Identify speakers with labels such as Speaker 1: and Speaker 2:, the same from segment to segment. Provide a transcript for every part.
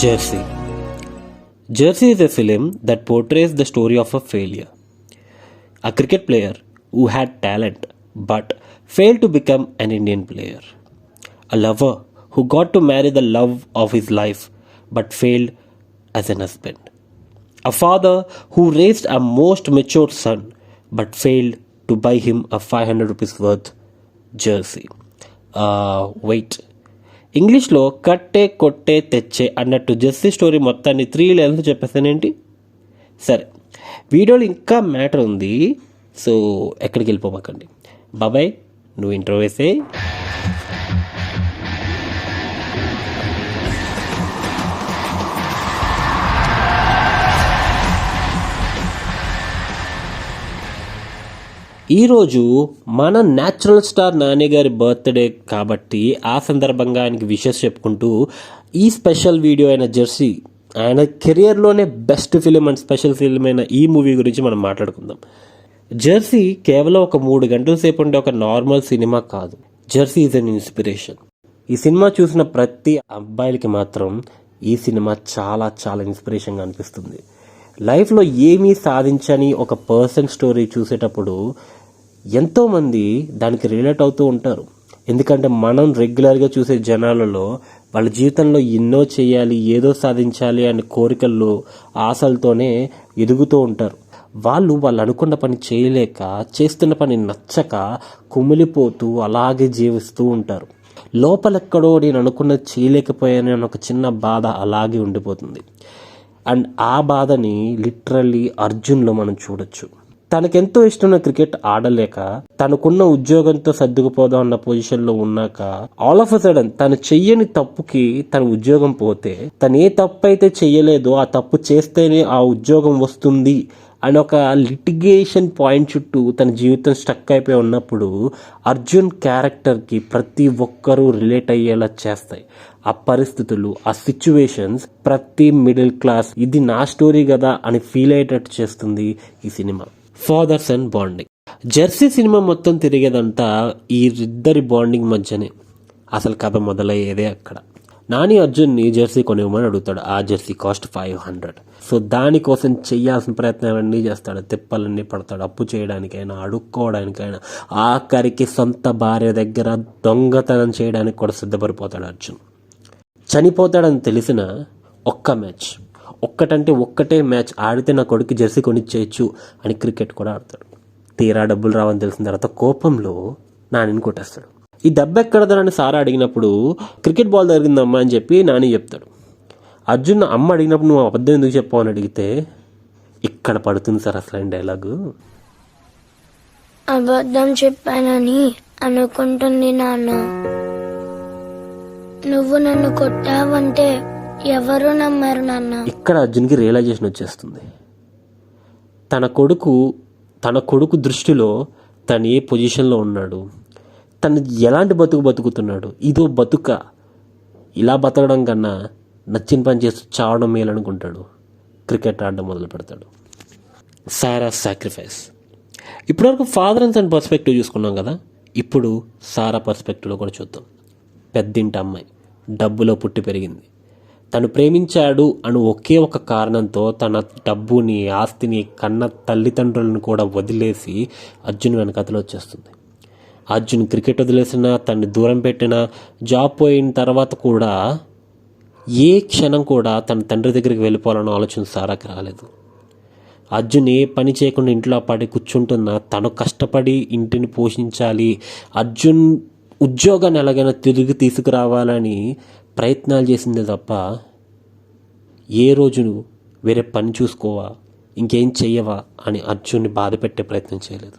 Speaker 1: Jersey. Jersey is a film that portrays the story of a failure. A cricket player who had talent but failed to become an Indian player. A lover who got to marry the love of his life but failed as an husband. A father who raised a most mature son but failed to buy him a 500 rupees worth jersey. Wait. ఇంగ్లీష్లో కట్టే కొట్టే తెచ్చే అన్నట్టు Jersey story మొత్తాన్ని 3 lines చెప్పేస్తానేంటి. సరే, వీడియోలో ఇంకా matter ఉంది, సో ఎక్కడికి వెళ్ళిపోమాకండి. బాబాయ్, నువ్వు ఇంట్రో వేసే. ఈరోజు మన న్యాచురల్ స్టార్ నాని గారి బర్త్డే కాబట్టి ఆ సందర్భంగా ఆయనకి విషెస్ చెప్పుకుంటూ ఈ స్పెషల్ వీడియో అయిన జెర్సీ, ఆయన కెరియర్లోనే best film and special film అయిన ఈ మూవీ గురించి మనం మాట్లాడుకుందాం. జెర్సీ కేవలం ఒక 3 గంటల సేపు ఉండే ఒక నార్మల్ సినిమా కాదు. Jersey is an inspiration. ఈ సినిమా చూసిన ప్రతి అబ్బాయిలకి మాత్రం ఈ సినిమా చాలా చాలా ఇన్స్పిరేషన్గా అనిపిస్తుంది. లైఫ్లో ఏమీ సాధించని ఒక పర్సన్ స్టోరీ చూసేటప్పుడు ఎంతోమంది దానికి రిలేట్ అవుతూ ఉంటారు. ఎందుకంటే మనం రెగ్యులర్గా చూసే జనాలలో వాళ్ళ జీవితంలో ఎన్నో చేయాలి, ఏదో సాధించాలి అనే కోరికల్లో ఆశలతోనే ఎదుగుతూ ఉంటారు. వాళ్ళు అనుకున్న పని చేయలేక, చేస్తున్న పని నచ్చక కుమిలిపోతూ అలాగే జీవిస్తూ ఉంటారు. లోపలెక్కడో నేను అనుకున్నది చేయలేకపోయానని ఒక చిన్న బాధ అలాగే ఉండిపోతుంది. అండ్ ఆ బాధని లిటరల్లీ అర్జున్లో మనం చూడొచ్చు. తనకెంతో ఇష్టమైన క్రికెట్ ఆడలేక, తనకున్న ఉద్యోగంతో సర్దుకుపోదాం అన్న పొజిషన్లో ఉన్నాక ఆల్ ఆఫ్ అ సడన్ తను చెయ్యని తప్పుకి తన ఉద్యోగం పోతే, తను ఏ తప్పు అయితే చెయ్యలేదో ఆ తప్పు చేస్తేనే ఆ ఉద్యోగం వస్తుంది అని ఒక లిటిగేషన్ పాయింట్ చుట్టూ తన జీవితం స్టక్ అయిపోయి ఉన్నప్పుడు అర్జున్ క్యారెక్టర్కి ప్రతి ఒక్కరూ రిలేట్ అయ్యేలా చేస్తాయి. ఆ పరిస్థితులు, ఆ సిచ్యువేషన్స్ ప్రతి మిడిల్ క్లాస్ ఇది నా స్టోరీ కదా అని ఫీల్ అయ్యేటట్టు చేస్తుంది ఈ cinema. Father son bonding. Jersey cinema మొత్తం తిరిగేదంతా ఈ ఇద్దరి బాండింగ్ మధ్యనే. అసలు కథ మొదలయ్యేదే అక్కడ. నాని అర్జున్ని జెర్సీ కొనివ్వమని అడుగుతాడు. ఆ జెర్సీ కాస్ట్ 500. సో దానికోసం చెయ్యాల్సిన ప్రయత్నాలన్నీ చేస్తాడు. తిప్పలన్నీ పడతాడు. అప్పు చేయడానికైనా, అడుక్కోవడానికైనా, ఆఖరికి సొంత భార్య దగ్గర దొంగతనం చేయడానికి కూడా సిద్ధపడిపోతాడు అర్జున్. చనిపోతాడని తెలిసిన ఒక్కటే మ్యాచ్ ఆడితే నా కొడుకు జెర్సీ కొనిచ్చేయచ్చు అని క్రికెట్ కూడా ఆడతాడు. తీరా డబ్బులు రావని తెలిసిన తర్వాత కోపంలో నానిని కొట్టేస్తాడు. ఈ దెబ్బ ఎక్కడదని సారా అడిగినప్పుడు క్రికెట్ బాల్ జరిగిందమ్మా అని చెప్పి నాని చెప్తాడు. అర్జున్ అమ్మ అడిగినప్పుడు నువ్వు అబద్ధం ఎందుకు చెప్పావు అని అడిగితే ఇక్కడ పడుతుంది సార్ అసలు డైలాగు.
Speaker 2: అబద్ధం చెప్పానని అనుకుంటుంది నాన్న. నువ్వు నన్ను కొట్టావంటే ఎవరు నమ్మరు నాన్న.
Speaker 1: ఇక్కడ అర్జున్కి రియలైజేషన్ వచ్చేస్తుంది. తన కొడుకు దృష్టిలో తను ఏ పొజిషన్లో ఉన్నాడు, తను ఎలాంటి బతుకుతున్నాడు, ఇదో బతుక, ఇలా బతకడం కన్నా నచ్చిన పని చేస్తూ చావడం మేలనుకుంటాడు. క్రికెట్ ఆడడం మొదలు పెడతాడు. సారా సాక్రిఫైస్. ఇప్పటివరకు ఫాదర్ అండ్ సన్ పర్స్పెక్టివ్ చూసుకున్నాం కదా, ఇప్పుడు సారా పర్స్పెక్టివ్లో కూడా చూద్దాం. పెద్దింటి అమ్మాయి, డబ్బులో పుట్టి పెరిగింది. తను ప్రేమించాడు అని ఒకే ఒక కారణంతో తన డబ్బుని, ఆస్తిని, కన్న తల్లిదండ్రులను కూడా వదిలేసి అర్జున్ వెనకతలో వచ్చేస్తుంది. అర్జున్ క్రికెట్ వదిలేసిన, తన్ని దూరం పెట్టిన, జాబ్ పోయిన తర్వాత కూడా ఏ క్షణం కూడా తన తండ్రి దగ్గరికి వెళ్ళిపోవాలన్న ఆలోచన సారాకి రాలేదు. అర్జున్ ఏ పని చేయకుండా ఇంట్లో పడి కూర్చుంటున్నా తను కష్టపడి ఇంటిని పోషించాలి, అర్జున్ ఉద్యోగాన్ని ఎలాగైనా తిరిగి తీసుకురావాలని ప్రయత్నాలు చేసిందే తప్ప ఏ రోజు వేరే పని చూసుకోవా, ఇంకేం చెయ్యవా అని అర్జున్ని బాధ పెట్టే ప్రయత్నం చేయలేదు.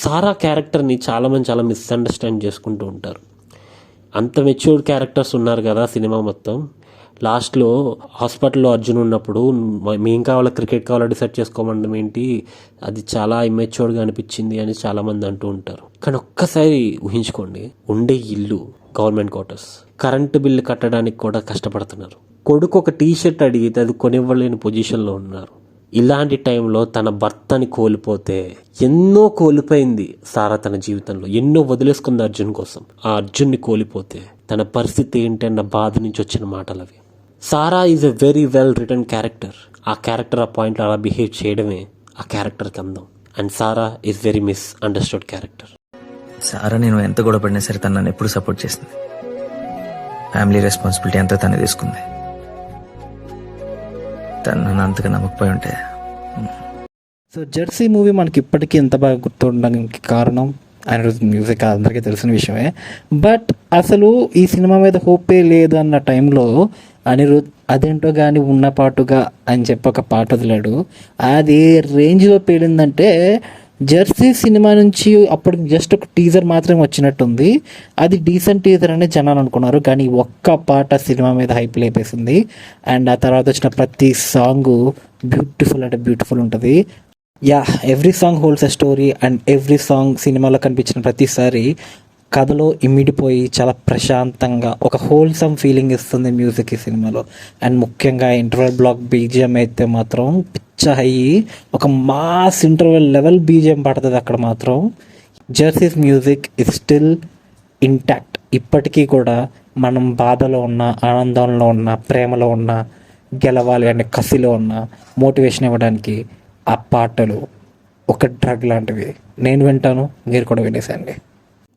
Speaker 1: సారా క్యారెక్టర్ని చాలామంది చాలా మిస్అండర్స్టాండ్ చేసుకుంటూ ఉంటారు. అంత మెచ్యూర్డ్ క్యారెక్టర్స్ ఉన్నారు కదా సినిమా మొత్తం. లాస్ట్లో హాస్పిటల్లో అర్జున్ ఉన్నప్పుడు మేం కావాలా, క్రికెట్ కావాలా డిసైడ్ చేసుకోమండం ఏంటి, అది చాలా ఇమ్మెచ్యూర్డ్గా అనిపించింది అని చాలామంది అంటూ ఉంటారు. కానీ ఒక్కసారి ఊహించుకోండి, ఉండే ఇల్లు గవర్నమెంట్ క్వార్టర్స్, కరెంటు బిల్లు కట్టడానికి కూడా కష్టపడుతున్నారు. కొడుకు ఒక టీషర్ట్ అడిగితే అది కొనివ్వలేని పొజిషన్లో ఉన్నారు. ఇలాంటి టైంలో తన భర్తని కోల్పోతే, ఎన్నో కోల్పోయింది సారా తన జీవితంలో, ఎన్నో వదిలేసుకుంది అర్జున్ కోసం. ఆ అర్జున్ని కోల్పోతే తన పరిస్థితి ఏంటి అన్న బాధ నుంచి వచ్చిన మాటలు అవి. Sara is a very well written character. ఆ క్యారెక్టర్ ఆ పాయింట్లో అలా బిహేవ్ చేయడమే ఆ క్యారెక్టర్కి అందం. And Sara is very misunderstood character.
Speaker 3: Sara నేను ఎంత గొడవ పడినా సరే తను నన్ను ఎప్పుడు సపోర్ట్ చేసింది. ఫ్యామిలీ రెస్పాన్సిబిలిటీ అంతా తనే తీసుకుంది. తను నన్ను అంతగా నమ్మకపోయి ఉంటే.
Speaker 4: సో జెర్సీ మూవీ మనకి ఇప్పటికీ ఎంత బాగా గుర్తుండడానికి కారణం అనిరుద్ మ్యూజిక్, అందరికీ తెలిసిన విషయమే. బట్ అసలు ఈ సినిమా మీద హోపే లేదు అన్న టైంలో అనిరుద్ అదేంటో కానీ ఉన్న పాటుగా అని చెప్పి ఒక పాట వదిలాడు. అది ఏ రేంజ్లో పేలిందంటే జెర్సీ సినిమా నుంచి అప్పుడు జస్ట్ ఒక టీజర్ మాత్రమే వచ్చినట్టుంది. అది డీసెంట్ టీజర్ అనే జనాలు అనుకున్నారు, కానీ ఒక్క పాట సినిమా మీద హైప్ లేపేసింది. అండ్ ఆ తర్వాత వచ్చిన ప్రతి సాంగ్ బ్యూటిఫుల్ అంటే బ్యూటిఫుల్ ఉంటుంది. Every song holds a story. And every song సినిమాలో కనిపించిన ప్రతిసారి కథలో ఇమిడిపోయి చాలా ప్రశాంతంగా ఒక హోల్సమ్ ఫీలింగ్ ఇస్తుంది మ్యూజిక్ ఈ సినిమాలో. అండ్ ముఖ్యంగా ఇంటర్వెల్ బ్లాక్ బీజిఎం అయితే మాత్రం పిచ్చ అయ్యి ఒక మాస్ ఇంటర్వెల్ లెవెల్ బీజిఎం పడుతుంది అక్కడ మాత్రం. Jerseys music is still intact. ఇప్పటికీ కూడా మనం బాధలో ఉన్న, ఆనందంలో ఉన్న, ప్రేమలో ఉన్న, గెలవాలి అనే కసిలో ఉన్న, మోటివేషన్ ఇవ్వడానికి ఆ పాటలు ఒక డ్రగ్ లాంటివి. నేను వింటాను, మీరు కూడా వినేసండి.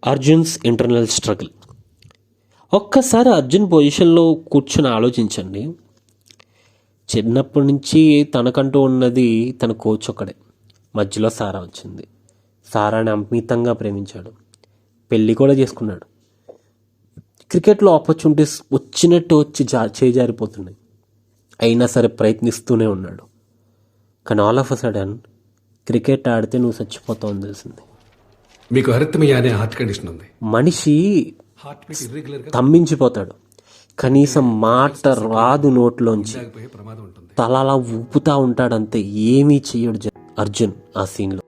Speaker 1: Arjun's internal struggle. ఒక్కసారి అర్జున్ పొజిషన్లో కూర్చొని ఆలోచించండి. చిన్నప్పటి నుంచి తనకంటూ ఉన్నది తన కోచ్ ఒకడే. మధ్యలో సారా వచ్చింది. సారాని అమితంగా ప్రేమించాడు, పెళ్ళి కూడా చేసుకున్నాడు. క్రికెట్లో ఆపర్చునిటీస్ వచ్చినట్టు వచ్చి చేజారిపోతున్నాయి, అయినా సరే ప్రయత్నిస్తూనే ఉన్నాడు. కానీ all of a sudden cricket ఆడితే నువ్వు చచ్చిపోతావు అని తెలిసింది.
Speaker 5: మీకు అరిథమియా అనే హార్ట్ కండిషన్ ఉంది.
Speaker 1: మనిషి
Speaker 5: హార్ట్ బీట్ ఇర్రెగ్యులర్ గా
Speaker 1: స్తంభించిపోతాడు, కనీసం మాట రాదు నోట్లోంచి,
Speaker 5: ప్రమాదం ఉంటుంది.
Speaker 1: తల అలా ఊపుతా ఉంటాడంతే, ఏమీ చెయ్యడు అర్జున్ ఆ సీన్లో.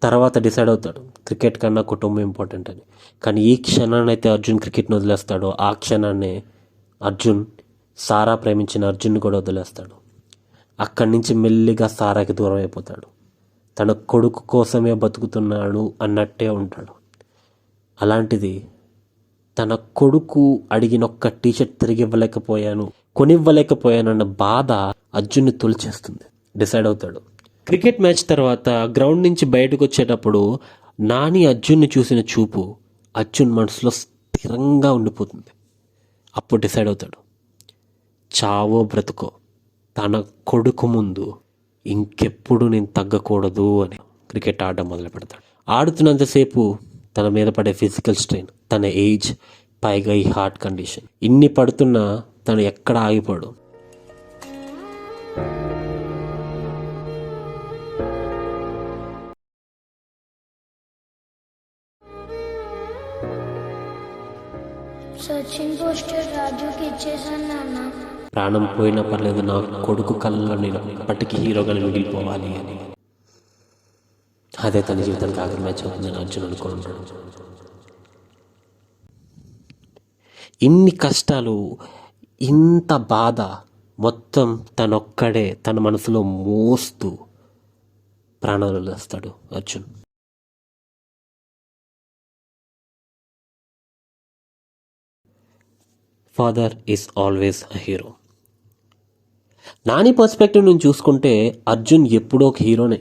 Speaker 1: తర్వాత డిసైడ్ అవుతాడు క్రికెట్ కన్నా కుటుంబం ఇంపార్టెంట్ అని. కానీ ఈ క్షణాన్ని అయితే అర్జున్ క్రికెట్ని వదిలేస్తాడో ఆ క్షణాన్నే అర్జున్ సారా ప్రేమించిన అర్జున్ని కూడా వదిలేస్తాడు. అక్కడి నుంచి మెల్లిగా సారాకి దూరం అయిపోతాడు. తన కొడుకు కోసమే బతుకుతున్నాడు అన్నట్టే ఉంటాడు. అలాంటిది తన కొడుకు అడిగిన ఒక్క టీషర్ట్ తిరిగి ఇవ్వలేకపోయాను, కొనివ్వలేకపోయానన్న బాధ అర్జున్ని తొలిచేస్తుంది. డిసైడ్ అవుతాడు. క్రికెట్ మ్యాచ్ తర్వాత గ్రౌండ్ నుంచి బయటకు వచ్చేటప్పుడు నాని అర్జున్ని చూసిన చూపు అర్జున్ మనసులో స్థిరంగా ఉండిపోతుంది. అప్పుడు డిసైడ్ అవుతాడు, చావో బ్రతుకో తన కొడుకు ముందు ఇంకెప్పుడు నేను తగ్గకూడదు అని క్రికెట్ ఆడడం మొదలు పెడతాడు. ఆడుతున్నంతసేపు తన మీద పడే ఫిజికల్ స్ట్రెయిన్, తన ఏజ్, పైగా ఈ హార్ట్ కండిషన్, ఇన్ని పడుతున్నా తను ఎక్కడ ఆగిపోడు.
Speaker 2: సచిన్ పోస్టర్ రాజుకి ఇచ్చేసాను నాన్న.
Speaker 1: ప్రాణం పోయినా పర్లేదు, నా కొడుకు కళ్ళలో నేను ఎప్పటికీ హీరోగా మిగిలిపోవాలి అని. అదే తన జీవితానికి ఆఖరి మ్యాచ్ అవుతుందని అర్జున్ అనుకుంటాడు. ఇన్ని కష్టాలు, ఇంత బాధ మొత్తం తనొక్కడే తన మనసులో మోస్తూ ప్రాణాలు వదిలేస్తాడు Arjun. Father is always a hero. Nani perspective నుంచి చూసుకుంటే అర్జున్ ఎప్పుడో ఒక హీరోనే.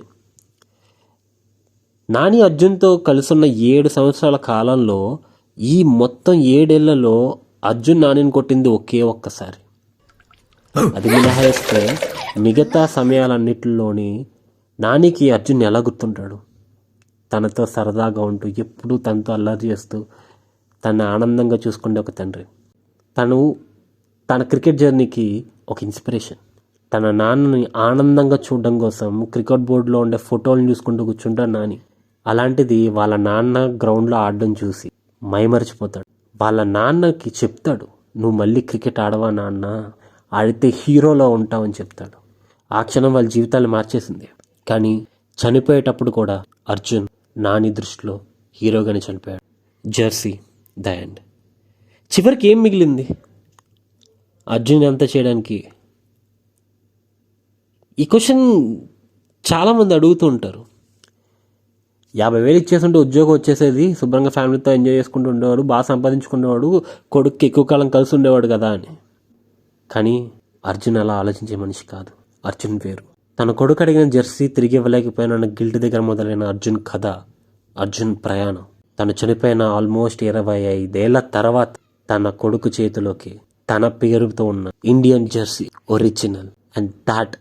Speaker 1: నాని అర్జున్తో కలుసున్న 7 సంవత్సరాల కాలంలో ఈ మొత్తం 7 ఏళ్లలో అర్జున్ నానిని కొట్టింది ఒకే ఒక్కసారి. అది మినహాయిస్తే మిగతా సమయాలన్నిటిలోని నానికి అర్జున్ ఎలా గుర్తుంటాడు? తనతో సరదాగా ఉంటూ, ఎప్పుడూ తనతో అల్లరి చేస్తూ, తన ఆనందంగా చూసుకునే ఒక తండ్రి. తన క్రికెట్ జర్నీకి ఒక ఇన్స్పిరేషన్. తన నాన్నని ఆనందంగా చూడడం కోసం క్రికెట్ బోర్డులో ఉండే ఫోటోలను చూసుకుంటూ కూర్చుంటాడు నాని. అలాంటిది వాళ్ళ నాన్న గ్రౌండ్లో ఆడడం చూసి మైమరిచిపోతాడు. వాళ్ళ నాన్నకి చెప్తాడు, నువ్వు మళ్ళీ క్రికెట్ ఆడవా నాన్న, ఆడితే హీరోలో ఉంటావని చెప్తాడు. ఆ క్షణం వాళ్ళ జీవితాలు మార్చేసింది. కానీ చనిపోయేటప్పుడు కూడా అర్జున్ నాని దృష్టిలో హీరోగానే చనిపోయాడు. Jersey the end. చివరికి ఏం మిగిలింది అర్జున్ అంతా చేయడానికి? ఈ క్వశ్చన్ చాలామంది అడుగుతూ ఉంటారు. 50,000 ఇచ్చేస్తుంటే ఉద్యోగం వచ్చేసేది, శుభ్రంగా ఫ్యామిలీతో ఎంజాయ్ చేసుకుంటూ ఉండేవాడు, బాగా సంపాదించుకునేవాడు, కొడుకు ఎక్కువ కాలం కలిసి ఉండేవాడు కదా అని. కానీ అర్జున్ అలా ఆలోచించే మనిషి కాదు. అర్జున్ వేరు. తన కొడుకు అడిగిన జెర్సీ తిరిగి ఇవ్వలేకపోయిన గిల్ట్ దగ్గర మొదలైన అర్జున్ కథ, అర్జున్ ప్రయాణం. తను చనిపోయిన ఆల్మోస్ట్ 25 ఏళ్ల తర్వాత తన కొడుకు చేతిలోకి తన పేరుతో ఉన్న Indian Jersey original, and that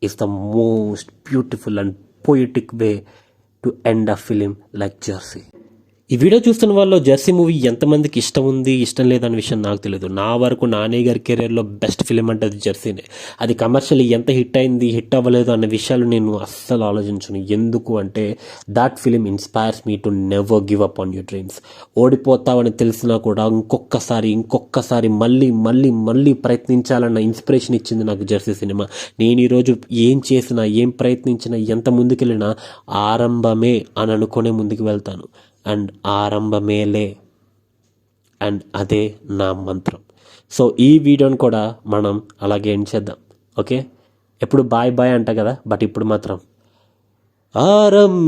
Speaker 1: is the most beautiful and poetic way to end a film like Jersey. ఈ వీడియో చూస్తున్న వాళ్ళు జెర్సీ మూవీ ఎంతమందికి ఇష్టం ఉంది, ఇష్టం లేదనే విషయం నాకు తెలియదు. నా వరకు నాని గారి కెరీర్లో బెస్ట్ ఫిలిం అంటే అది జెర్సీనే. అది కమర్షియల్లీ ఎంత హిట్ అయింది, హిట్ అవ్వలేదు అనే విషయాలు నేను అస్సలు ఆలోచించను. ఎందుకు అంటే that film inspires me to never give up on your dreams. ఓడిపోతావని తెలిసినా కూడా ఇంకొకసారి మళ్ళీ ప్రయత్నించాలన్న ఇన్స్పిరేషన్ ఇచ్చింది నాకు జెర్సీ సినిమా. నేను ఈరోజు ఏం చేసినా, ఏం ప్రయత్నించినా, ఎంత ముందుకెళ్ళినా ఆరంభమే అని అనుకునే ముందుకు వెళ్తాను. అండ్ ఆరంభమేలే, అండ్ అదే నా మంత్రం. సో ఈ వీడియోని కూడా మనం అలాగే ఎండ్ చేద్దాం. ఓకే, ఎప్పుడు బాయ్ బాయ్ అంట కదా, బట్ ఇప్పుడు మాత్రం ఆరంభమేలే.